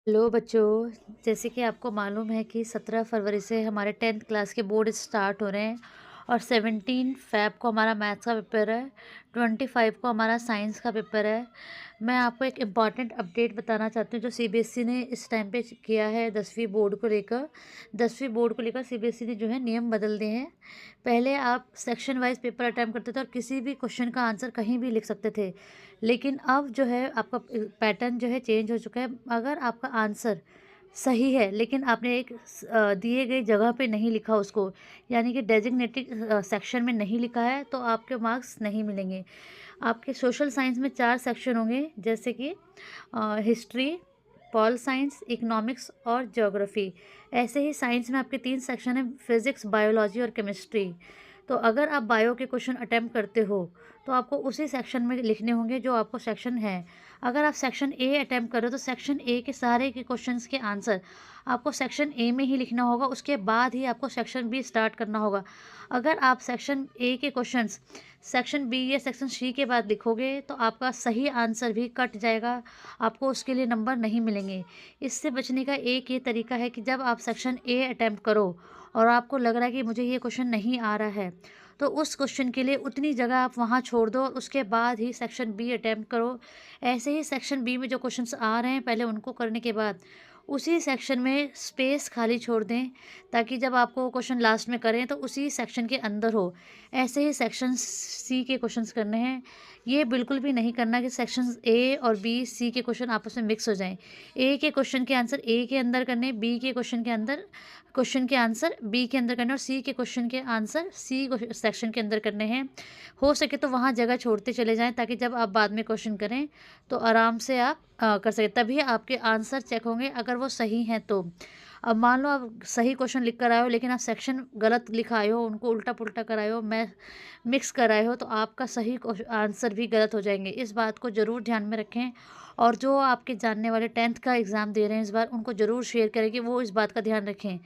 Hello बच्चों, जैसे कि आपको मालूम है कि 17 फरवरी से हमारे 10th क्लास के बोर्ड स्टार्ट हो रहे हैं और 17 फ़ैब को हमारा मैथ्स का पेपर है, 25 को हमारा साइंस का पेपर है। मैं आपको एक इम्पॉर्टेंट अपडेट बताना चाहती हूँ जो सीबीएसई ने इस टाइम पे किया है 10वीं बोर्ड को लेकर। 10वीं बोर्ड को लेकर सीबीएसई ने जो है नियम बदल दिए हैं। पहले आप सेक्शन वाइज पेपर अटैम्प्ट करते थे और किसी भी क्वेश्चन का आंसर कहीं भी लिख सकते थे, लेकिन अब जो है आपका पैटर्न जो है चेंज हो चुका है। अगर आपका आंसर सही है लेकिन आपने एक दिए गई जगह पे नहीं लिखा उसको, यानी कि डेजिग्नेटेड सेक्शन में नहीं लिखा है, तो आपके मार्क्स नहीं मिलेंगे। आपके सोशल साइंस में 4 सेक्शन होंगे, जैसे कि हिस्ट्री, पॉल साइंस, इकोनॉमिक्स और ज्योग्राफी। ऐसे ही साइंस में आपके 3 सेक्शन हैं, फिजिक्स, बायोलॉजी और केमिस्ट्री। तो अगर आप बायो के क्वेश्चन अटेम्प्ट करते हो तो आपको उसी सेक्शन में लिखने होंगे जो आपको सेक्शन है। अगर आप सेक्शन ए अटेम्प्ट कर रहे हो तो सेक्शन ए के सारे के क्वेश्चंस के आंसर आपको सेक्शन ए में ही लिखना होगा, उसके बाद ही आपको सेक्शन बी स्टार्ट करना होगा। अगर आप सेक्शन ए के क्वेश्चंस सेक्शन बी या सेक्शन सी के बाद लिखोगे तो आपका सही आंसर भी कट जाएगा, आपको उसके लिए नंबर नहीं मिलेंगे। इससे बचने का एक ये तरीका है कि जब आप सेक्शन ए अटेम्प्ट करो और आपको लग रहा है कि मुझे ये क्वेश्चन नहीं आ रहा है, तो उस क्वेश्चन के लिए उतनी जगह आप वहाँ छोड़ दो और उसके बाद ही सेक्शन बी अटेम्प्ट करो। ऐसे ही सेक्शन बी में जो क्वेश्चंस आ रहे हैं पहले उनको करने के बाद उसी सेक्शन में स्पेस खाली छोड़ दें, ताकि जब आपको वो क्वेश्चन लास्ट में करें तो उसी सेक्शन के अंदर हो। ऐसे ही सेक्शन सी के क्वेश्चंस करने हैं। ये बिल्कुल भी नहीं करना कि सेक्शन ए और बी सी के क्वेश्चन आपस में मिक्स हो जाएं। ए के क्वेश्चन के आंसर ए के अंदर करने, बी के क्वेश्चन के आंसर बी के अंदर करने और सी के क्वेश्चन के आंसर सी सेक्शन के अंदर करने हैं। हो सके तो वहाँ जगह छोड़ते चले जाएं, ताकि जब आप बाद में क्वेश्चन करें तो आराम से आप कर सकें, तभी आपके आंसर चेक होंगे अगर वो सही हैं तो। अब मान लो आप सही क्वेश्चन लिख कर आए हो लेकिन आप सेक्शन गलत लिख आए हो, उनको उल्टा पुल्टा कराए हो, मैं मिक्स कराए हो, तो आपका सही आंसर भी गलत हो जाएंगे। इस बात को ज़रूर ध्यान में रखें। और जो आपके जानने वाले 10th का एग्ज़ाम दे रहे हैं इस बार, उनको ज़रूर शेयर करें कि वो इस बात का ध्यान रखें।